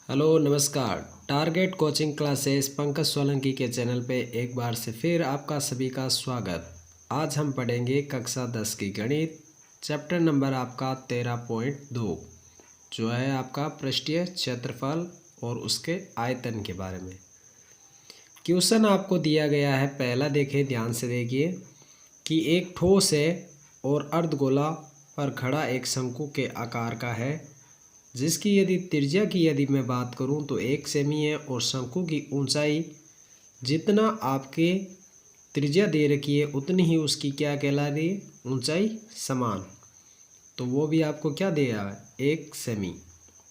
Hello नमस्कार। Target coaching classes Pankaj Solanki के channel पे एक बार से फिर आपका सभी का स्वागत। आज हम पढ़ेंगे कक्षा 10 की गणित चैप्टर नंबर आपका 13.2 जो है आपका पृष्ठीय क्षेत्रफल और उसके आयतन के बारे में। क्वेश्चन आपको दिया गया है, पहला देखिए, ध्यान से देखिए कि एक ठोस है और अर्धगोला पर खड़ा एक शंकु के आकार का है, जिसकी यदि त्रिज्या की यदि मैं बात करूं तो 1 सेमी है और शंकु की ऊंचाई जितना आपके त्रिज्या दे रखी है उतनी ही उसकी क्या कहला रही है, ऊंचाई समान। तो वो भी आपको क्या दिया है, 1 सेमी।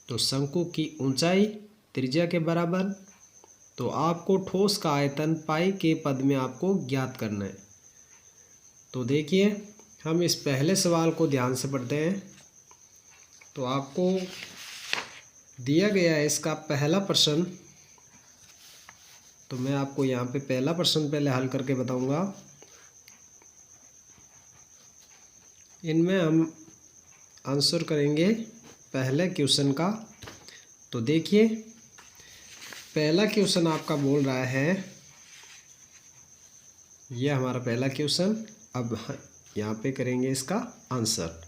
तो शंकु की ऊंचाई त्रिज्या के बराबर। तो आपको ठोस का आयतन पाई के पद में आपको ज्ञात करना है। तो देखिए हम इस पहले सवाल को ध्यान से पढ़ते हैं। तो आपको दिया गया है इसका पहला प्रश्न। तो मैं आपको यहाँ पे पहला प्रश्न पहले हल करके बताऊंगा। इनमें हम आंसर करेंगे पहले क्वेश्चन का। तो देखिए पहला क्वेश्चन आपका बोल रहा है, यह हमारा पहला क्वेश्चन। अब यहाँ पे करेंगे इसका आंसर।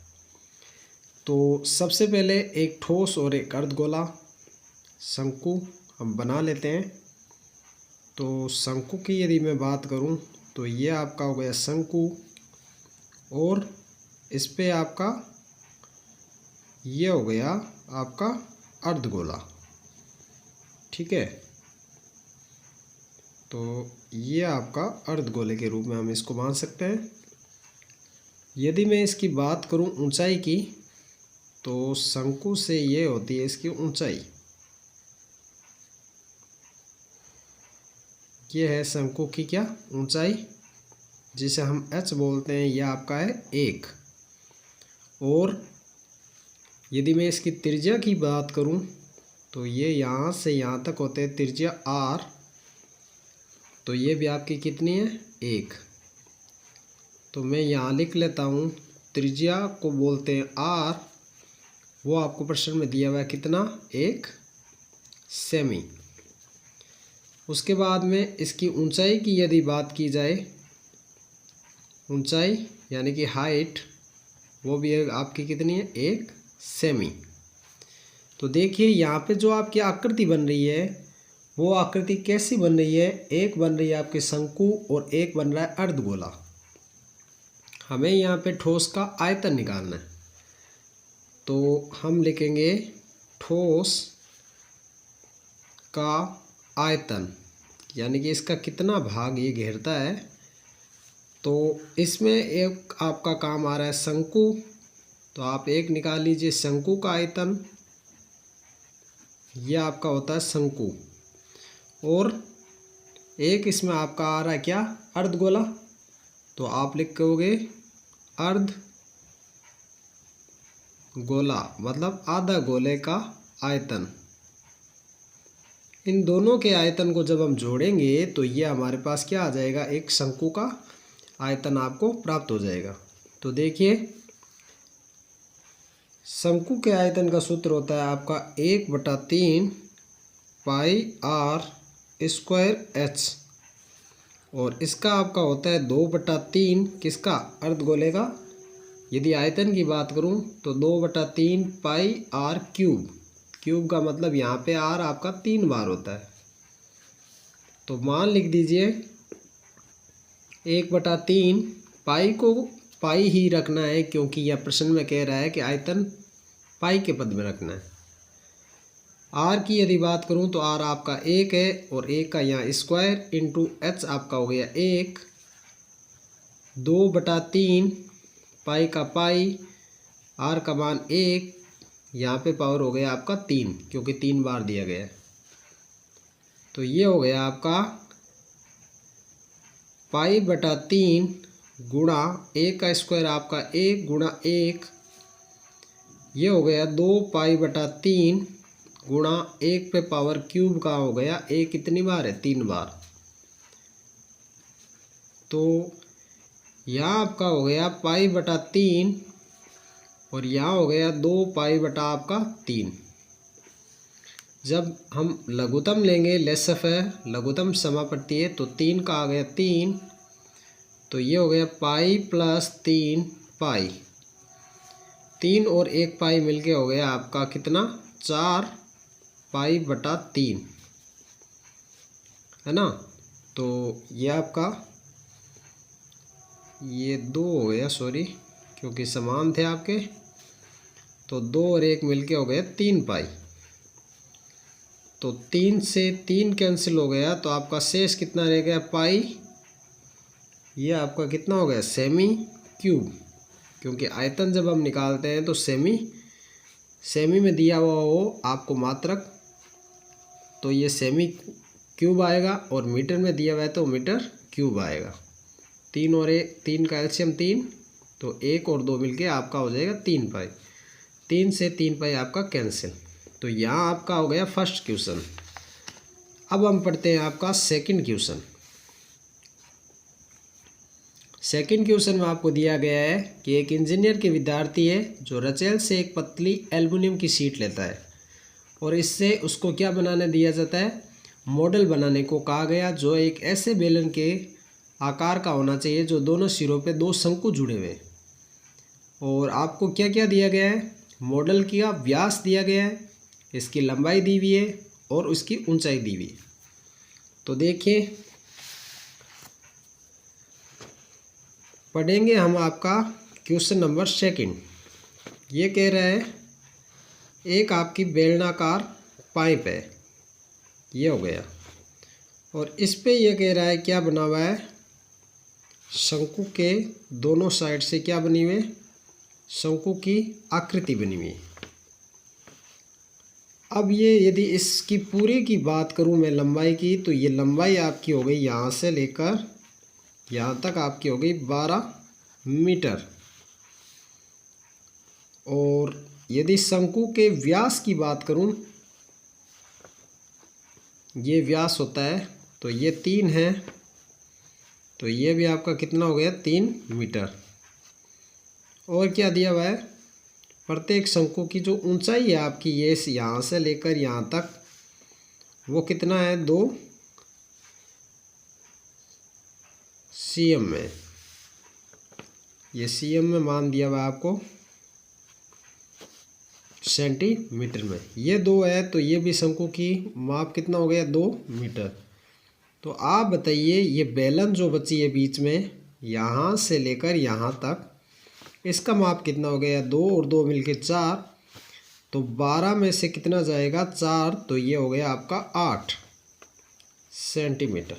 तो सबसे पहले एक ठोस और एक अर्धगोला शंकु हम बना लेते हैं। तो शंकु की यदि मैं बात करूं तो ये आपका हो गया शंकु और इस पे आपका ये हो गया आपका अर्धगोला। ठीक है, तो ये आपका अर्धगोले के रूप में हम इसको मान सकते हैं। यदि मैं इसकी बात करूं ऊंचाई की तो शंकु से ये होती है इसकी ऊंचाई। ये है शंकु की क्या ऊंचाई, जिसे हम h बोलते हैं। यह आपका है 1। और यदि मैं इसकी त्रिज्या की बात करूं तो ये यहाँ से यहाँ तक होते हैं त्रिज्या r। तो ये भी आपकी कितनी है, 1। तो मैं यहाँ लिख लेता हूँ, त्रिज्या को बोलते हैं r। वो आपको प्रश्न में दिया हुआ है कितना, 1 सेमी। उसके बाद में इसकी ऊंचाई की यदि बात की जाए, ऊंचाई यानी कि हाइट, वो भी आपकी कितनी है, 1 सेमी। तो देखिए यहाँ पे जो आपकी आकृति बन रही है वो आकृति कैसी बन रही है, एक बन रही है आपके शंकु और एक बन रहा है अर्धगोला। हमें यहाँ पे ठोस का आयतन निकालना है। तो हम लिखेंगे ठोस का आयतन, यानी कि इसका कितना भाग ये घेरता है। तो इसमें एक आपका काम आ रहा है शंकु। तो आप एक निकाल लीजिए शंकु का आयतन, यह आपका होता है शंकु। और एक इसमें आपका आ रहा है क्या, अर्धगोला। तो आप लिखोगे अर्धगोला मतलब आधा गोले का आयतन। इन दोनों के आयतन को जब हम जोड़ेंगे तो ये हमारे पास क्या आ जाएगा, एक शंकु का आयतन आपको प्राप्त हो जाएगा। तो देखिए शंकु के आयतन का सूत्र होता है आपका 1/3 पाई r स्क्वायर h। और इसका आपका होता है 2/3 किसका, अर्धगोले का। यदि आयतन की बात करूं तो 2/3 पाई r क्यूब। क्यूब का मतलब यहाँ पे r आपका 3 बार होता है। तो मान लिख दीजिए 1/3 पाई को पाई ही रखना है, क्योंकि यह प्रश्न में कह रहा है कि आयतन पाई के पद में रखना है। r की यदि बात करूं तो r आपका 1 है और 1 का यहाँ स्क्वायर इंटू h आपका हो गया 1। 2/3 पाई का पाई, r का मान 1, यहाँ पे पावर हो गया आपका 3, क्योंकि 3 बार दिया गया है। तो ये हो गया आपका पाई/3 गुणा 1 का स्क्वायर आपका 1 गुणा 1, ये हो गया 2 पाई/3 गुणा 1 पे पावर क्यूब का हो गया 1 कितनी बार है, 3 बार। तो यहाँ आपका हो गया पाई/3 और यहाँ हो गया 2 पाई बटा आपका 3। जब हम लघुत्तम लेंगे लेसफ है, लघुत्तम समापत्ति है, तो 3 का आ गया 3, तो ये हो गया पाई प्लस 3 पाई। 3 और 1 पाई मिलके हो गया आपका कितना, 4 पाई बटा 3, है ना। तो ये आपका ये 2 हो गया, सॉरी क्योंकि समान थे आपके, तो 2 और 1 मिलके हो गया 3 पाई। तो 3 से 3 कैंसिल हो गया, तो आपका शेष कितना रह गया पाई। ये आपका कितना हो गया सेमी क्यूब, क्योंकि आयतन जब हम निकालते हैं तो सेमी में दिया हुआ हो आपको मात्रक, तो ये सेमी क्यूब आएगा, और मीटर में दिया हुआ है तो मीटर क्यूब आएगा। 3 और 1, 3 का एलसीएम 3, तो 1 और 2 मिलके आपका हो जाएगा 3 पाई। 3 से 3 पाई आपका कैंसिल। तो यहाँ आपका हो गया फर्स्ट क्वेश्चन। अब हम पढ़ते हैं आपका सेकंड क्वेश्चन। सेकंड क्वेश्चन में आपको दिया गया है कि एक इंजीनियर के विद्यार्थी है जो रचेल से एक पतली एल्युमिनियम की शीट लेता है और इससे उसको क्या बनाने दिया जाता है, मॉडल बनाने को कहा गया जो एक ऐसे बेलन के आकार का होना चाहिए जो दोनों सिरों पे 2 शंकु जुड़े हुए। और आपको क्या क्या दिया गया है, मॉडल का व्यास दिया गया है, इसकी लंबाई दी हुई है और उसकी ऊंचाई दी हुई है। तो देखिए पढ़ेंगे हम आपका क्वेश्चन नंबर सेकंड। ये कह रहा है एक आपकी बेलनाकार पाइप है, ये हो गया, और इस पे ये कह रहा है क्या बना हुआ है, शंकु के दोनों साइड से क्या बनी हुई है, शंकु की आकृति बनी हुई है। अब ये यदि इसकी पूरी की बात करूं मैं लंबाई की, तो ये लंबाई आपकी हो गई यहाँ से लेकर यहाँ तक आपकी हो गई 12 मीटर। और यदि शंकु के व्यास की बात करूं, ये व्यास होता है, तो ये 3 है, तो ये भी आपका कितना हो गया 3 मीटर। और क्या दिया हुआ है, प्रत्येक शंकु की जो ऊंचाई है आपकी ये यहाँ से लेकर यहाँ तक वो कितना है 2 सीएम में। ये सीएम में मान दिया हुआ है आपको सेंटीमीटर में। ये 2 है, तो ये भी शंकु की माप कितना हो गया 2 मीटर। तो आप बताइए ये बेलन जो बची है बीच में यहाँ से लेकर यहाँ तक, इसका माप कितना हो गया 2 और 2 मिलके 4, तो 12 में से कितना जाएगा 4, तो ये हो गया आपका 8 सेंटीमीटर।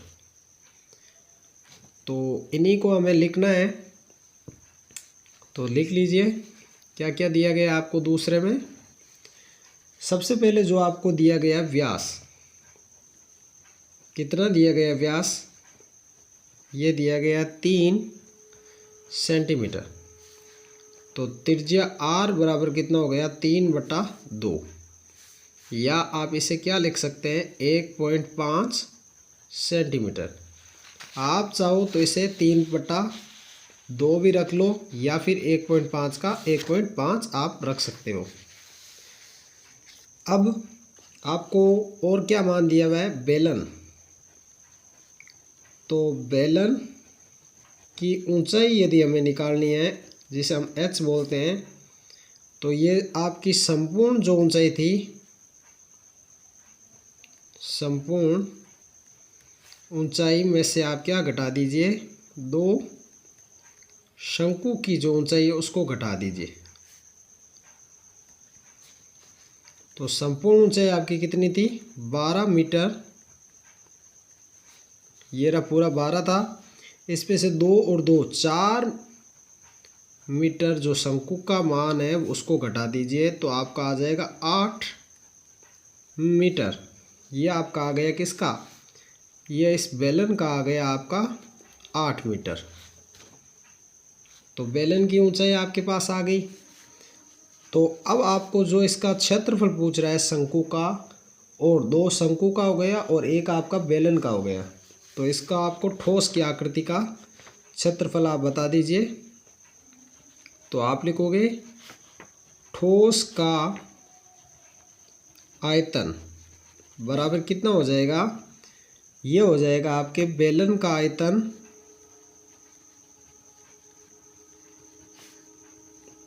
तो इन्हीं को हमें लिखना है, तो लिख लीजिए क्या क्या दिया गया आपको दूसरे में। सबसे पहले जो आपको दिया गया व्यास, कितना दिया गया व्यास, ये दिया गया 3 सेंटीमीटर। तो त्रिज्या r बराबर कितना हो गया 3/2, या आप इसे क्या लिख सकते हैं 1.5 सेंटीमीटर। आप चाहो तो इसे 3/2 भी रख लो, या फिर 1.5 का 1.5 आप रख सकते हो। अब आपको और क्या मान दिया हुआ है, बेलन। तो बेलन की ऊंचाई यदि हमें निकालनी है, जिसे हम h बोलते हैं, तो ये आपकी संपूर्ण जो ऊंचाई थी, संपूर्ण ऊंचाई में से आप क्या घटा दीजिए 2 शंकु की जो ऊंचाई है उसको घटा दीजिए। तो संपूर्ण ऊंचाई आपकी कितनी थी 12 मीटर, ये रहा पूरा 12 था, इस पे से 2 और 2 4 मीटर जो शंकु का मान है उसको घटा दीजिए, तो आपका आ जाएगा 8 मीटर। ये आपका आ गया किसका, ये इस बेलन का आ गया आपका 8 मीटर। तो बेलन की ऊंचाई आपके पास आ गई। तो अब आपको जो इसका क्षेत्रफल पूछ रहा है शंकु का, और 2 शंकु का हो गया और 1 आपका बेलन का हो गया, तो इसका आपको ठोस की आकृति का क्षेत्रफल आप बता दीजिए। तो आप लिखोगे ठोस का आयतन, बराबर कितना हो जाएगा, ये हो जाएगा आपके बेलन का आयतन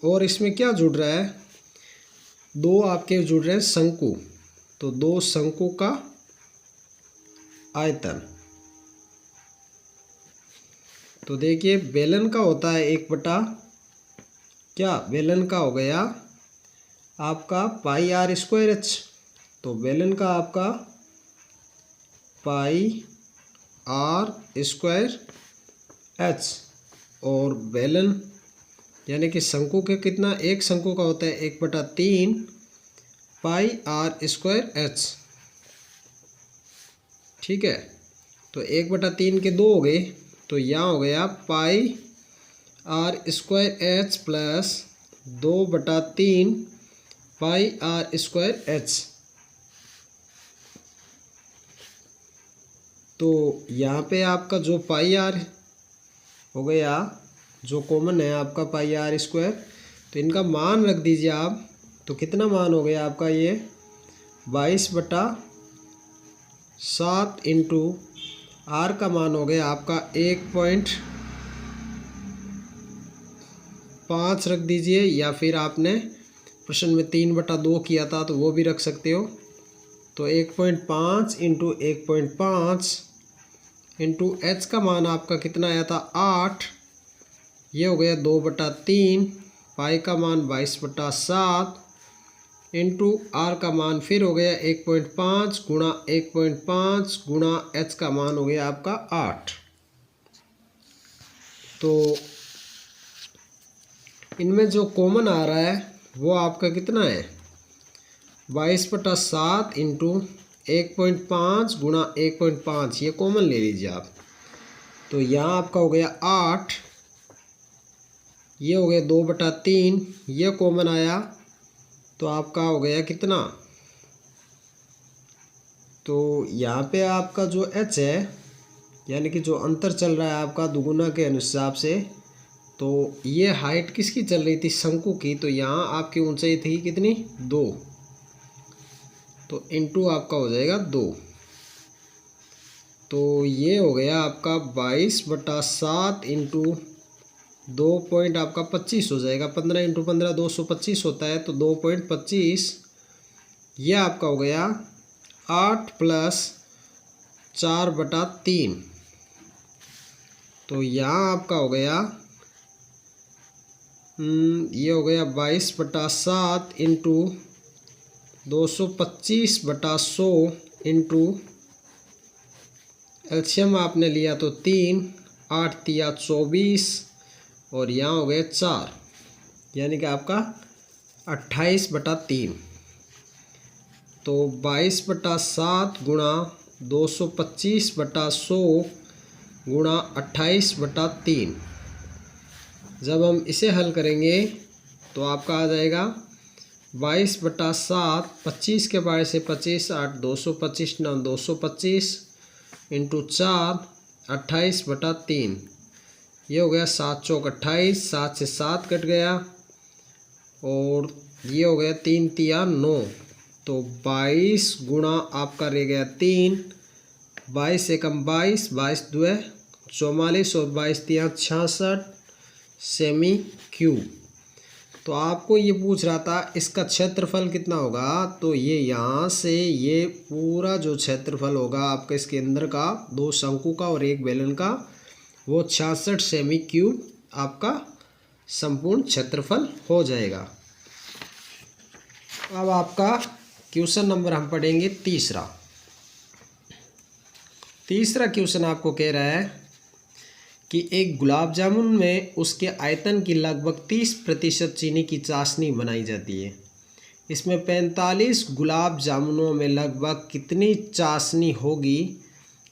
और इसमें क्या जुड़ रहा है, दो आपके जुड़ रहे हैं शंकु, तो दो शंकु का आयतन। तो देखिए बेलन का होता है 1 बटा क्या, बेलन का हो गया आपका पाई आर स्क्वायर एच, तो बेलन का आपका पाई आर स्क्वायर एच, और बेलन यानी कि शंकु के कितना, एक शंकु का होता है 1/3 पाई आर स्क्वायर एच। ठीक है, तो 1/3 के 2 हो गए, तो यहाँ हो गया pi r square h plus 2/3 pi r square h. तो यहाँ पे आपका जो पाई आर हो गया, जो कॉमन है आपका पाई आर स्क्वायर, तो इनका मान रख दीजिए आप, तो कितना मान हो गया आपका ये 22/7 इंटू आर का मान हो गया आपका 1.5 रख दीजिए, या फिर आपने प्रश्न में 3/2 किया था तो वो भी रख सकते हो। तो 1.5 इंटू 1.5 इंटू एच का मान आपका कितना आया था 8, ये हो गया 2/3 पाई का मान 22/7 इंटू आर का मान फिर हो गया 1.5 गुणा 1.5 गुणा एच का मान हो गया आपका 8। तो इनमें जो कॉमन आ रहा है वो आपका कितना है 22/7 इंटू 1.5 गुणा 1.5, ये कॉमन ले लीजिए आप। तो यहाँ आपका हो गया 8, ये हो गया 2/3, ये कॉमन आया तो आपका हो गया कितना, तो यहाँ पे आपका जो h है यानी कि जो अंतर चल रहा है आपका दुगुना के हिसाब से, तो ये हाइट किसकी चल रही थी शंकु की, तो यहाँ आपकी ऊंचाई थी कितनी 2, तो इंटू आपका हो जाएगा 2, तो ये हो गया आपका 22/7 इंटू 2 पॉइंट आपका 25 हो जाएगा, 15 इंटू 15 225 होता है, तो 2.25, ये आपका हो गया 8 प्लस 4/3, तो यहाँ आपका हो गया ये हो गया 22/7 इंटू 225/100 इंटू एलसीएम आपने लिया तो 3, 8 तिया 24 और यहाँ हो गए 4, यानी कि आपका 28/3, तो 22/7 गुणा 225/100 गुणा 28/3, जब हम इसे हल करेंगे तो आपका आ जाएगा 22/7, 25 के बारे से 25, 8 225 9 225 इंटू 4 28/3, ये हो गया 7 चौक 28, 7 से 7 कट गया और ये हो गया 3 तिया 9, तो 22 गुणा आपका रह गया 3, 22 एकम 22, 22 दुए 44 और 22 तिया 66 सेमी क्यूब। तो आपको ये पूछ रहा था इसका क्षेत्रफल कितना होगा, तो ये यहाँ से ये पूरा जो क्षेत्रफल होगा आपका इसके अंदर का, 2 शंकु का और 1 बेलन का, वो 66 सेमी क्यूब आपका संपूर्ण क्षेत्रफल हो जाएगा। अब आपका क्वेश्चन नंबर हम पढ़ेंगे तीसरा क्वेश्चन आपको कह रहा है कि एक गुलाब जामुन में उसके आयतन की लगभग 30% चीनी की चाशनी बनाई जाती है। इसमें 45 गुलाब जामुनों में लगभग कितनी चाशनी होगी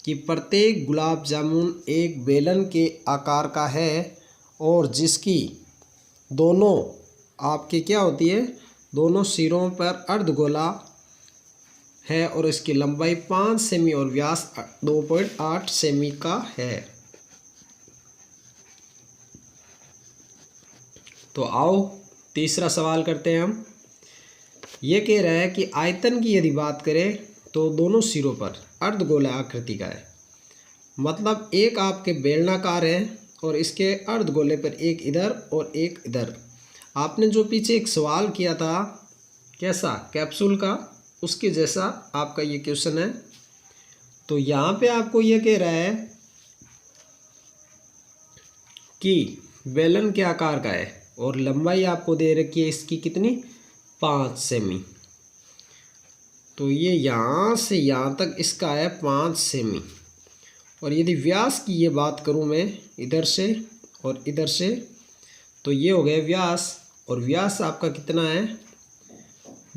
कि प्रत्येक गुलाब जामुन एक बेलन के आकार का है और जिसकी दोनों आपकी क्या होती है, दोनों सिरों पर अर्धगोला है और इसकी लंबाई 5 सेमी और व्यास 2.8 सेमी का है। तो आओ तीसरा सवाल करते हैं हम। ये कह रहा है कि आयतन की यदि बात करें तो दोनों सिरों पर अर्धगोला आकृति का है, मतलब एक आपके बेलनाकार है और इसके अर्धगोले पर एक इधर और एक इधर। आपने जो पीछे एक सवाल किया था कैसा कैप्सूल का, उसके जैसा आपका ये क्वेश्चन है। तो यहाँ पे आपको ये कह रहा है कि बेलन के आकार का है और लंबाई आपको दे रखी है इसकी कितनी 5 सेमी। तो ये यहाँ से यहाँ तक इसका है 5 सेमी। और यदि व्यास की ये बात करूँ मैं इधर से और इधर से, तो ये हो गया व्यास, और व्यास आपका कितना है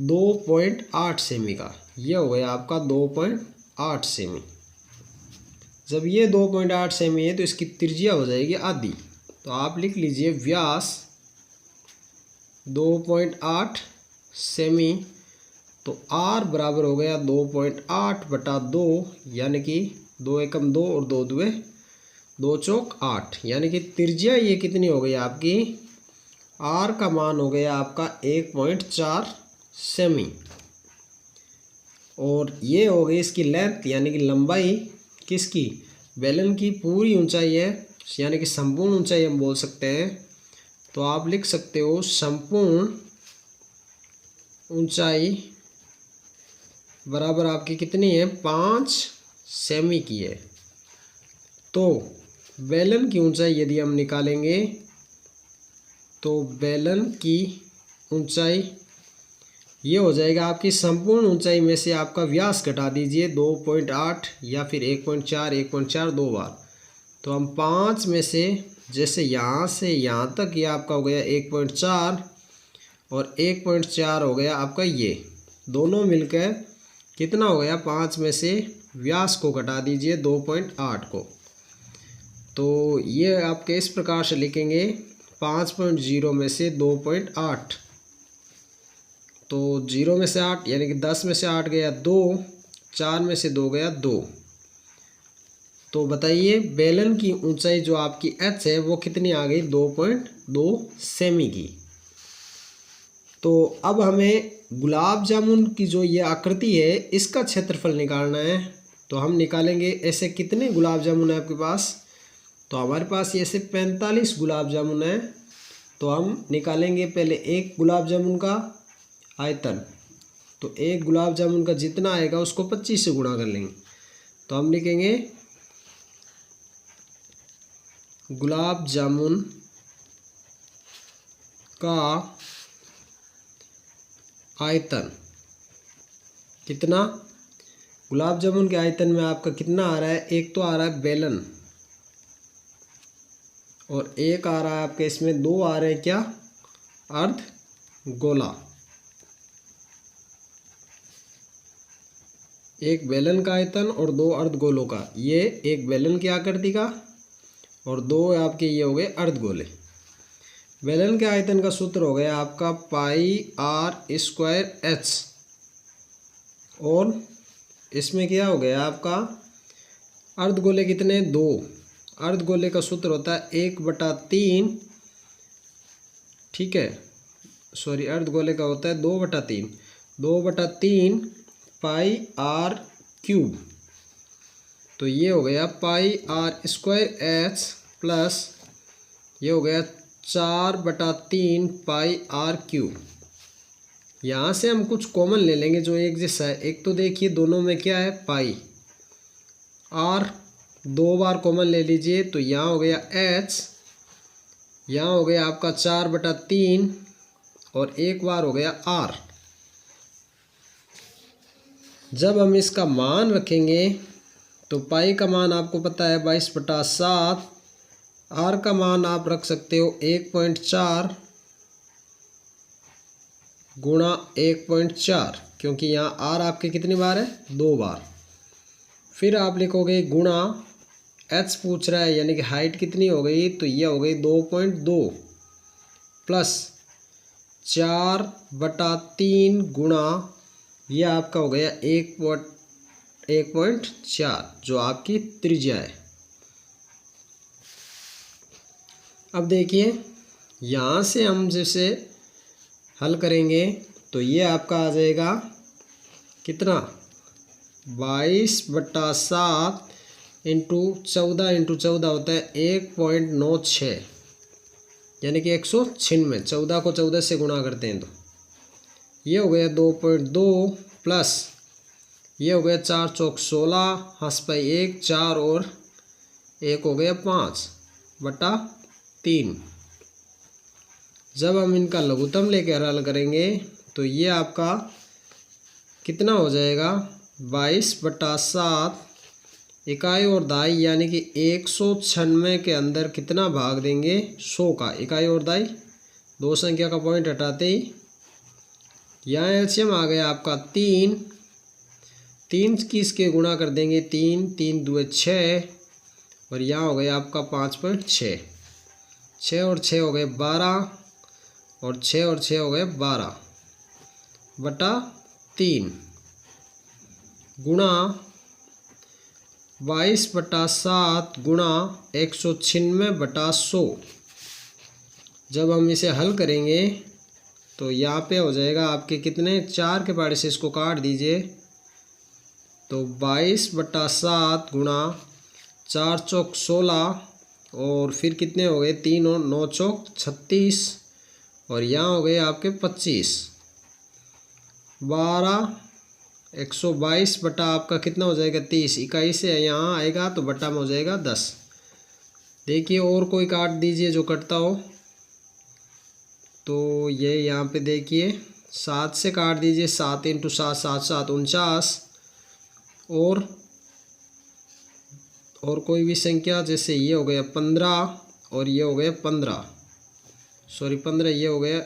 2.8 सेमी का। ये हो गया आपका 2.8 सेमी। जब ये 2.8 सेमी है तो इसकी त्रिज्या हो जाएगी आधी। तो आप लिख लीजिए व्यास 2.8 सेमी। तो आर बराबर हो गया 2.8 बटा 2, यानी कि 2 एकम 2 और 2 दुए 2 चौक 8, यानी कि त्रिज्या ये कितनी हो गई आपकी, आर का मान हो गया आपका 1.4 सेमी। और ये हो गई इसकी लेंथ, यानी कि लंबाई किसकी, बेलन की पूरी ऊंचाई है, यानी कि संपूर्ण ऊंचाई हम बोल सकते हैं। तो आप लिख सकते हो संपूर्ण ऊंचाई बराबर आपकी कितनी है 5 सेमी की है। तो बेलन की ऊंचाई यदि हम निकालेंगे तो बेलन की ऊंचाई ये हो जाएगा आपकी संपूर्ण ऊंचाई में से आपका व्यास घटा दीजिए 2.8 या फिर 1.4 1.4 दो बार। तो हम 5 में से जैसे यहाँ से यहाँ तक ये आपका हो गया 1.4 और 1.4 हो गया आपका, ये दोनों मिलकर कितना हो गया 5 में से व्यास को घटा दीजिए 2.8 को। तो ये आपके इस प्रकार से लिखेंगे 5.0 में से 2.8, तो 0 में से 8 यानी कि 10 में से 8 गया 2, 4 में से 2 गया 2। तो बताइए बेलन की ऊंचाई जो आपकी एच है वो कितनी आ गई 2.2 सेमी की। तो अब हमें गुलाब जामुन की जो ये आकृति है इसका क्षेत्रफल निकालना है। तो हम निकालेंगे ऐसे कितने गुलाब जामुन है आपके पास, तो हमारे पास ऐसे 45 गुलाब जामुन है। तो हम निकालेंगे पहले एक गुलाब जामुन का आयतन। तो एक गुलाब जामुन का जितना आएगा उसको 25 से गुणा कर लेंगे। तो हम लिखेंगे गुलाब जामुन का आयतन कितना, गुलाब जामुन के आयतन में आपका कितना आ रहा है, एक तो आ रहा है बेलन और एक आ रहा है आपके इसमें दो आ रहे हैं क्या अर्ध गोला। एक बेलन का आयतन और दो अर्धगोलों का, ये एक बेलन की आकृति का और दो आपके ये हो गए अर्धगोले। बेलन के आयतन का सूत्र हो गया आपका पाई आर स्क्वायर एच, और इसमें क्या हो गया आपका अर्धगोले कितने दो, अर्धगोले का सूत्र होता है 1/3, ठीक है, सॉरी अर्धगोले का होता है 2/3, 2/3 पाई आर क्यूब। तो ये हो गया pi r square h plus ये हो गया 4/3 पाई आर क्यूब। यहाँ से हम कुछ कॉमन ले लेंगे जो एक जैसा है। एक तो देखिए दोनों में क्या है पाई, आर दो बार कॉमन ले लीजिए तो यहाँ हो गया एच, यहाँ हो गया आपका 4/3 और एक बार हो गया आर। जब हम इसका मान रखेंगे तो पाई का मान आपको पता है 22/7, आर का मान आप रख सकते हो 1.4 गुणा 1.4, क्योंकि यहाँ आर आपके कितनी बार है 2 बार। फिर आप लिखोगे गुणा एच पूछ रहा है यानी कि हाइट कितनी हो गई, तो ये हो गई 2.2 प्लस 4/3 गुणा ये आपका हो गया 1.4 जो आपकी त्रिज्या है। अब देखिए यहाँ से हम जैसे हल करेंगे तो ये आपका आ जाएगा कितना 22/7 इंटू 14 होता है 1.96, यानी कि 196। 14 को 14 से गुणा करते हैं तो ये हो गया 2.2 प्लस ये हो गया 4 चौक 16, हंस पाई 1 4 और 1 हो गया 5/3। जब हम इनका लघुत्तम लेकर हल करेंगे तो ये आपका कितना हो जाएगा 22/7 इकाई और दाई, यानी कि 196 के अंदर कितना भाग देंगे 100 का। इकाई और दाई दो संख्या का पॉइंट हटाते ही यहाँ एलसीएम आ गया आपका 3 किसके गुणा कर देंगे 3 3 2 6 और यहाँ हो गया आपका 5.6। 6 और 6 हो गए 12 और 6 और 6 हो गए 12/3 गुणा 22/7 गुणा 196/100। जब हम इसे हल करेंगे तो यहाँ पे हो जाएगा आपके कितने 4 के पाड़े से इसको काट दीजिए तो 22/7 गुणा 4 चौक 16 और फिर कितने हो गए 3 और 9 चौक 36 और यहाँ हो गए आपके 25। 122 बटा आपका कितना हो जाएगा 30। इकाई से यहाँ आएगा तो बटा में हो जाएगा 10। देखिए और कोई काट दीजिए जो कटता हो तो ये यहाँ पे देखिए 7 से काट दीजिए 7 इंटू 7 7 7 49 और कोई भी संख्या जैसे ये हो गया 15 और ये हो गया 15 ये हो गया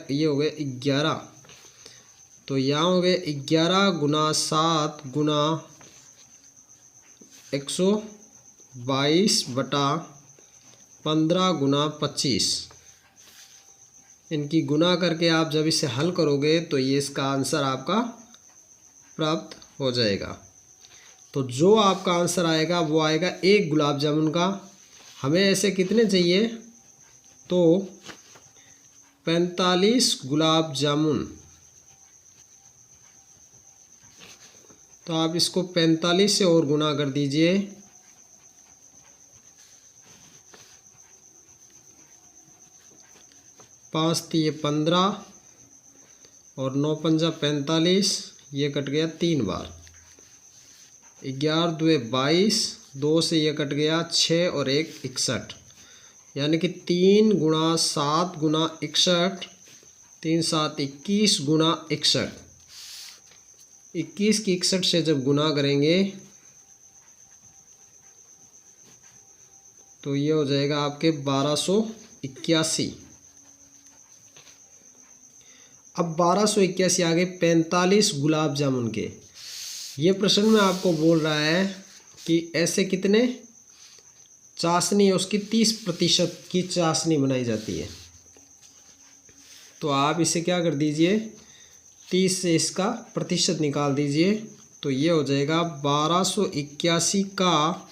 11। तो यहाँ हो गए 11 गुना 7 गुना 122/15 गुना 25। इनकी गुना करके आप जब इसे हल करोगे तो ये इसका आंसर आपका प्राप्त हो जाएगा। तो जो आपका आंसर आएगा वो आएगा 1 गुलाब जामुन का। हमें ऐसे कितने चाहिए तो 45 गुलाब जामुन। तो आप इसको 45 से और गुना कर दीजिए पाँच 15 और 9 पंजा 45, ये कट गया 3 बार। 11 दुए 22, 2 से ये कट गया 6 और 1 61, यानी कि 3 गुणा 7 गुणा 61, 3 7 21 गुणा 61। 21 की 61 से जब गुना करेंगे तो ये हो जाएगा आपके 1281। अब 1281 आ गए 45 गुलाब जामुन के। ये प्रश्न में आपको बोल रहा है कि ऐसे कितने चाशनी है उसकी 30% की चाशनी बनाई जाती है। तो आप इसे क्या कर दीजिए 30 से इसका प्रतिशत निकाल दीजिए तो ये हो जाएगा 1281 का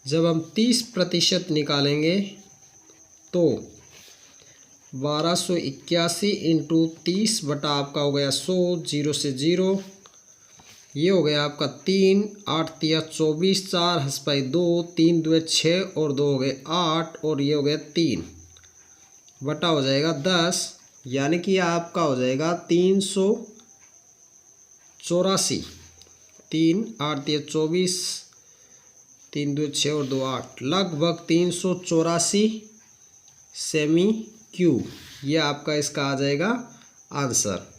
जब हम 30% निकालेंगे तो 1281 इंटू 30 बटा आपका हो गया 100, 0 से 0, ये हो गया आपका 3, 8 तिया 24, 4 हंसपाई 2, 3 दुए 6 और 2 हो गए 8 और ये हो गया 3 बटा हो जाएगा 10, यानी कि आपका हो जाएगा 384। 3 8 तिया 24, 3 दुए 6 और 2 8, लगभग 384 सेमी क्यूब। ये आपका इसका आ जाएगा आंसर।